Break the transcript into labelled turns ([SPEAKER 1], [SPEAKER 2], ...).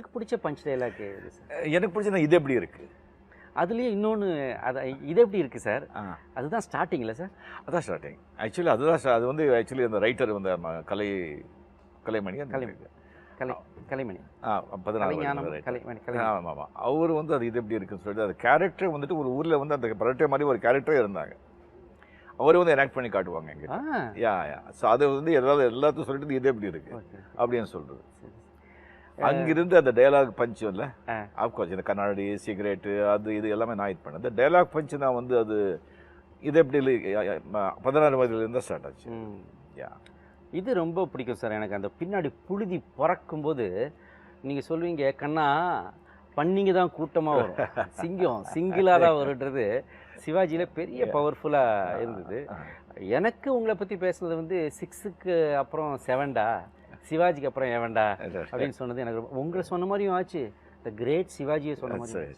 [SPEAKER 1] உங்களுக்கு பிடிச்ச punch dialogue எது சார்?
[SPEAKER 2] எனக்கு பிடிச்சது இது எப்படி இருக்குது.
[SPEAKER 1] அதுலேயே இன்னொன்று அது இது எப்படி இருக்குது சார்? அதுதான் ஸ்டார்டிங்கில் சார்.
[SPEAKER 2] அதான் ஸ்டார்டிங். ஆக்சுவலி அதுதான் அது வந்து ஆக்சுவலி அந்த ரைட்டர் வந்து கலைமணி
[SPEAKER 1] கலைமணி
[SPEAKER 2] 16 ஆமாம். அவர் வந்து அது இது எப்படி இருக்குன்னு சொல்லிட்டு அது கேரக்டர் வந்துட்டு ஒரு ஊரில் வந்து அந்த பரட்டை மாதிரி ஒரு கேரக்டரே இருந்தாங்க. அவர் வந்து எனாக்ட் பண்ணி காட்டுவாங்க எங்கிட்ட. ஸோ அதை வந்து எல்லாத்தையும் சொல்லிட்டு இது எப்படி இருக்கு அப்படின்னு சொல்றது. அங்கிருந்து அந்த டயலாக் பஞ்ச் இல்லை ஆஃப்கோர்ஸ் இந்த கண்ணாடி சிகரெட்டு அது இது எல்லாமே நான் இது பண்ணேன். இந்த டயலாக் பஞ்ச் நான் வந்து அது இது எப்படி 16 வயதுலேருந்து ஸ்டார்ட் ஆச்சு.
[SPEAKER 1] இது ரொம்ப பிடிக்கும் சார் எனக்கு. அந்த பின்னாடி புழுதி பிறக்கும்போது நீங்கள் சொல்வீங்க, கண்ணா பண்ணிங்க தான் கூட்டமாக வரும், சிங்கம் சிங்கிளாக தான் வருன்றது சிவாஜியில் பெரிய பவர்ஃபுல்லாக இருந்தது. எனக்கு உங்களை பற்றி பேசுனது வந்து 6க்கு அப்புறம் 7டா, சிவாஜிக்கு அப்புறம் 7டா அப்படின்னு சொன்னது எனக்கு உங்களை சொன்ன மாதிரியும் ஆச்சு, த கிரேட் சிவாஜியை சொன்ன மாதிரி.